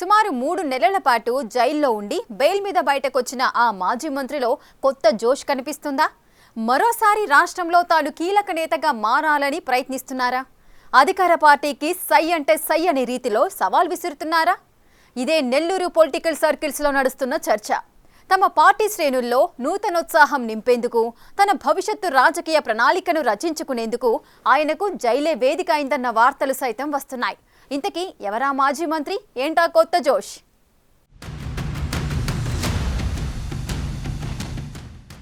సుమారు 3 నెలల పాటు జైల్లో ఉండి బెయిల్ మీద బయటకొచ్చిన ఆ మాజీ మంత్రిలో కొత్త జోష్ కనిపిస్తుందా? మరోసారి రాష్ట్రంలో తాను కీలక నేతగా మారాలని ప్రయత్నిస్తున్నారా? అధికార పార్టీకి సై అంటే సై అనే రీతిలో సవాల్ విసురుతున్నారా? ఇదే నెల్లూరు పొలిటికల్ సర్కిల్స్లో నడుస్తున్న చర్చ. తమ పార్టీ శ్రేణుల్లో నూతనోత్సాహం నింపేందుకు, తన భవిష్యత్తు రాజకీయ ప్రణాళికను రచించుకునేందుకు ఆయనకు జైలే వేదిక అయిందన్న వార్తలు సైతం వస్తున్నాయి. ఇంతకీ ఎవరా మాజీ మంత్రి? ఏంటా కొత్త జోష్?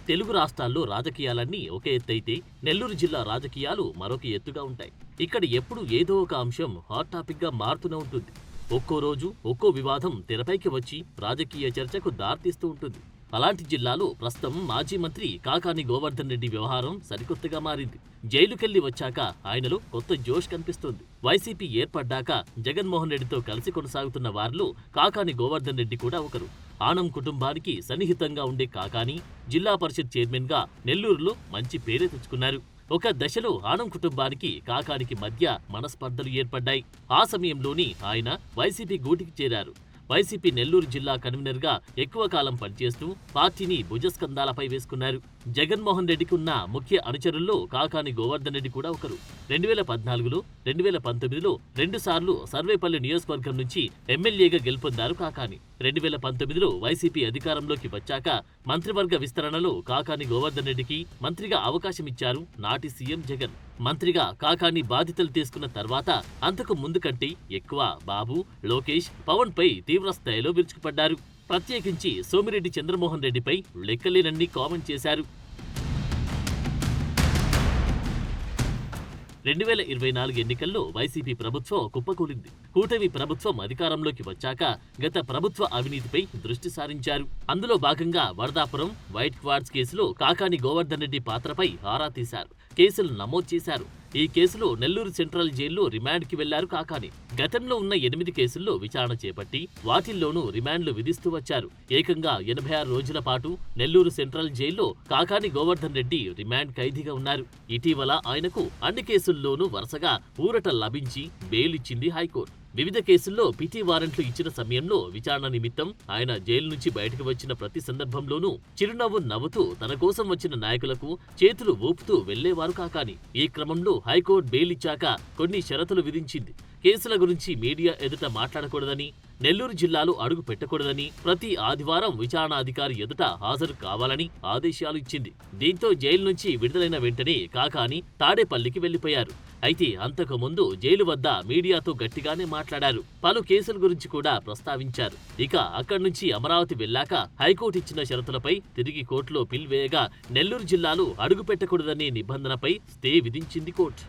తెలుగు రాష్ట్రాల్లో రాజకీయాలన్నీ ఒక ఎత్తైతే నెల్లూరు జిల్లా రాజకీయాలు మరొక ఎత్తుగా ఉంటాయి. ఇక్కడ ఎప్పుడు ఏదో ఒక అంశం హాట్ టాపిక్ గా మారుతూనే ఉంటుంది. ఒక్కో రోజు ఒక్కో వివాదం తెరపైకి వచ్చి రాజకీయ చర్చకు దారితీస్తూ ఉంటుంది. అలాంటి జిల్లాలో ప్రస్తుతం మాజీ మంత్రి కాకాని గోవర్ధన్ రెడ్డి వ్యవహారం సరికొత్తగా మారింది. జైలుకెళ్లి వచ్చాక ఆయనలో కొత్త జోష్ కనిపిస్తోంది. వైసీపీ ఏర్పడ్డాక జగన్మోహన్ రెడ్డితో కలిసి కొనసాగుతున్న వారిలో కాకాని గోవర్ధన్ రెడ్డి కూడా ఒకరు. ఆనం కుటుంబానికి సన్నిహితంగా ఉండే కాకాని జిల్లా పరిషత్ చైర్మన్ గా నెల్లూరులో మంచి పేరే తెచ్చుకున్నారు. ఒక దశలో ఆనం కుటుంబానికి కాకానికి మధ్య మనస్పర్ధలు ఏర్పడ్డాయి. ఆ సమయంలోని ఆయన వైసీపీ గూటికి చేరారు. వైసీపీ నెల్లూరు జిల్లా కన్వీనర్ గా ఎక్కువ కాలం పనిచేస్తూ పార్టీని భుజస్కంధాలపై వేసుకున్నారు. జగన్మోహన్ రెడ్డికి ఉన్న ముఖ్య అనుచరుల్లో కాకాని గోవర్ధన్ రెడ్డి కూడా ఒకరు. 2014లో 2019లో 2 సార్లు సర్వేపల్లి నియోజకవర్గం నుంచి ఎమ్మెల్యేగా గెలుపొందారు కాకాని. 2019లో వైసీపీ అధికారంలోకి వచ్చాక మంత్రివర్గ విస్తరణలో కాకాని గోవర్ధన్ రెడ్డికి మంత్రిగా అవకాశం ఇచ్చారు నాటి సీఎం జగన్. మంత్రిగా కాకాని బాధ్యతలు తీసుకున్న తర్వాత అంతకు ముందు కంటే ఎక్కువ బాబు, లోకేష్, పవన్ పై తీవ్ర స్థాయిలో విరుచుకుపడ్డారు. ప్రత్యేకించి సోమిరెడ్డి చంద్రమోహన్ రెడ్డిపై లెక్కలేనన్ని కామెంట్ చేశారు. 2024 ఎన్నికల్లో వైసీపీ ప్రభుత్వం కుప్పకూలింది. కూటమి ప్రభుత్వం అధికారంలోకి వచ్చాక గత ప్రభుత్వ అవినీతిపై దృష్టి సారించారు. అందులో భాగంగా వరదాపురం వైట్ క్వార్ట్స్ కేసులో కాకాని గోవర్ధన్ రెడ్డి పాత్రపై ఆరా తీశారు. కేసులు నమోదు చేశారు. ఈ కేసులో నెల్లూరు సెంట్రల్ జైల్లో రిమాండ్కి వెళ్లారు కాకాని. గతంలో ఉన్న 8 కేసుల్లో విచారణ చేపట్టి వాటిల్లోనూ రిమాండ్లు విధిస్తూ వచ్చారు. ఏకంగా 86 రోజుల పాటు నెల్లూరు సెంట్రల్ జైల్లో కాకాని గోవర్ధన్ రెడ్డి రిమాండ్ ఖైదీగా ఉన్నారు. ఇటీవల ఆయనకు అన్ని కేసుల్లోనూ వరుసగా ఊరట లభించి బెయిల్ ఇచ్చింది హైకోర్టు. వివిధ కేసుల్లో పిటి వారెంట్లు ఇచ్చిన సమయంలో విచారణ నిమిత్తం ఆయన జైలు నుంచి బయటకు వచ్చిన ప్రతి సందర్భంలోనూ చిరునవ్వు నవ్వుతూ తన కోసం వచ్చిన నాయకులకు చేతులు ఊపుతూ వెళ్లేవారు కాకాని. ఈ క్రమంలో హైకోర్టు బెయిల్ ఇచ్చాక కొన్ని షరతులు విధించింది. కేసుల గురించి మీడియా ఎదుట మాట్లాడకూడదని, నెల్లూరు జిల్లాలో అడుగు పెట్టకూడదని, ప్రతి ఆదివారం విచారణాధికారి ఎదుట హాజరు కావాలని ఆదేశాలు ఇచ్చింది. దీంతో జైలు నుంచి విడుదలైన వెంటనే కాకాని తాడేపల్లికి వెళ్లిపోయారు. అయితే అంతకు ముందు జైలు వద్ద మీడియాతో గట్టిగానే మాట్లాడారు. పలు కేసుల గురించి కూడా ప్రస్తావించారు. ఇక అక్కడి నుంచి అమరావతి వెళ్లాక హైకోర్టు ఇచ్చిన షరతులపై తిరిగి కోర్టులో పిల్ వేయగా నెల్లూరు జిల్లాలో అడుగు పెట్టకూడదనే నిబంధనపై స్టే విధించింది కోర్టు.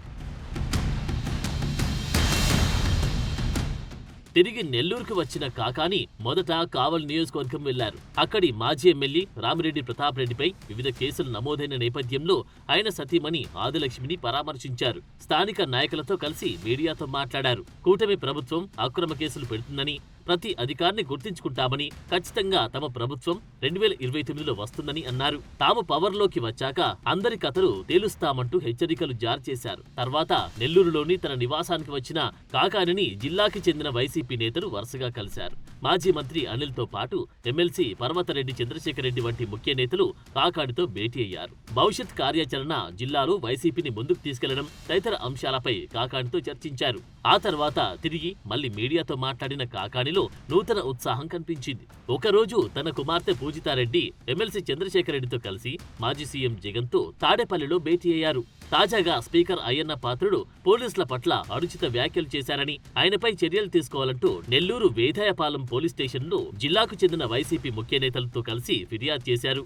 తిరిగి నెల్లూరుకు వచ్చిన కాకాని మొదట కావలి నియోజకవర్గం వెళ్లారు. అక్కడి మాజీ ఎమ్మెల్యే రామిరెడ్డి ప్రతాప్ రెడ్డిపై వివిధ కేసులు నమోదైన నేపథ్యంలో ఆయన సతీమణి ఆదిలక్ష్మిని పరామర్శించారు. స్థానిక నాయకులతో కలిసి మీడియాతో మాట్లాడారు. కూటమి ప్రభుత్వం అక్రమ కేసులు పెడుతుందని, ప్రతి అధికారిని గుర్తించుకుంటామని, ఖచ్చితంగా తమ ప్రభుత్వం 2029లో వస్తుందని అన్నారు. తాము పవర్లోకి వచ్చాక అందరి కథలు తేలుస్తామంటూ హెచ్చరికలు జారీ చేశారు. తర్వాత నెల్లూరులోని తన నివాసానికి వచ్చిన కాకానిని జిల్లాకి చెందిన వైసీపీ నేతలు వరుసగా కలిశారు. మాజీ మంత్రి అనిల్తో పాటు ఎమ్మెల్సీ పర్వతరెడ్డి చంద్రశేఖర్ రెడ్డి వంటి ముఖ్య నేతలు కాకానితో భేటీ అయ్యారు. భవిష్యత్ కార్యాచరణ, జిల్లాలో వైసీపీని ముందుకు తీసుకెళ్లడం తదితర అంశాలపై కాకానితో చర్చించారు. ఆ తర్వాత తిరిగి మళ్లీ మీడియాతో మాట్లాడిన కాకానిలో నూతన ఉత్సాహం కనిపించింది. ఒకరోజు తన కుమార్తె పూజితారెడ్డి ఎమ్మెల్సీ చంద్రశేఖర్ రెడ్డితో కలిసి మాజీ సీఎం జగన్ తో తాడేపల్లిలో భేటీ అయ్యారు. తాజాగా స్పీకర్ అయ్యన్న పాత్రుడు పోలీసుల పట్ల అనుచిత వ్యాఖ్యలు చేశారని, ఆయనపై చర్యలు తీసుకోవాలంటూ నెల్లూరు వేదాయపాలెం పోలీస్ స్టేషన్లో జిల్లాకు చెందిన వైసీపీ ముఖ్య నేతలతో కలిసి ఫిర్యాదు చేశారు.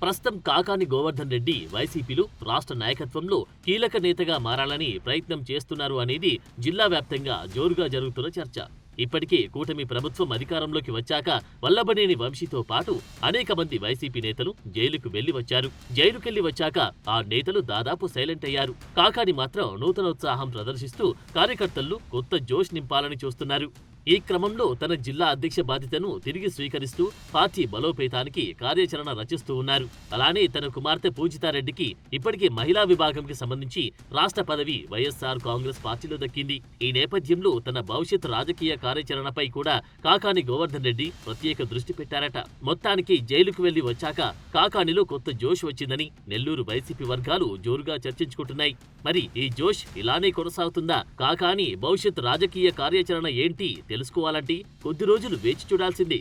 ప్రస్తుతం కాకాని గోవర్ధన్ రెడ్డి వైసీపీలో రాష్ట్ర నాయకత్వంలో కీలక నేతగా మారాలని ప్రయత్నం చేస్తున్నారు అనేది జిల్లా వ్యాప్తంగా జోరుగా జరుగుతున్న చర్చ. ఇప్పటికే కూటమి ప్రభుత్వం అధికారంలోకి వచ్చాక వల్లభనేని వంశీతో పాటు అనేక మంది వైసీపీ నేతలు జైలుకు వెళ్లి వచ్చారు. జైలుకెళ్లి వచ్చాక ఆ నేతలు దాదాపు సైలెంట్ అయ్యారు. కాకాని మాత్రం నూతనోత్సాహం ప్రదర్శిస్తూ కార్యకర్తల్లో కొత్త జోష్ నింపాలని చూస్తున్నారు. ఈ క్రమంలో తన జిల్లా అధ్యక్ష బాధ్యతను తిరిగి స్వీకరిస్తూ పార్టీ బలోపేతానికి కార్యాచరణ రచిస్తూ ఉన్నారు. అలానే తన కుమార్తె పూజితారెడ్డికి ఇప్పటికే మహిళా విభాగంకి సంబంధించి రాష్ట్ర పదవి వైఎస్ఆర్ కాంగ్రెస్ పార్టీలో దక్కింది. ఈ నేపథ్యంలో తన భవిష్యత్ రాజకీయ కార్యాచరణపై కూడా కాకాని గోవర్ధన్ రెడ్డి ప్రత్యేక దృష్టి పెట్టారట. మొత్తానికి జైలుకు వెళ్లి వచ్చాక కాకానిలో కొత్త జోష్ వచ్చిందని నెల్లూరు వైసీపీ వర్గాలు జోరుగా చర్చించుకుంటున్నాయి. మరి ఈ జోష్ ఇలానే కొనసాగుతుందా? కాకాని భవిష్యత్ రాజకీయ కార్యాచరణ ఏంటి తెలుసుకోవాలంటే కొద్ది రోజులు వేచి చూడాల్సిందే.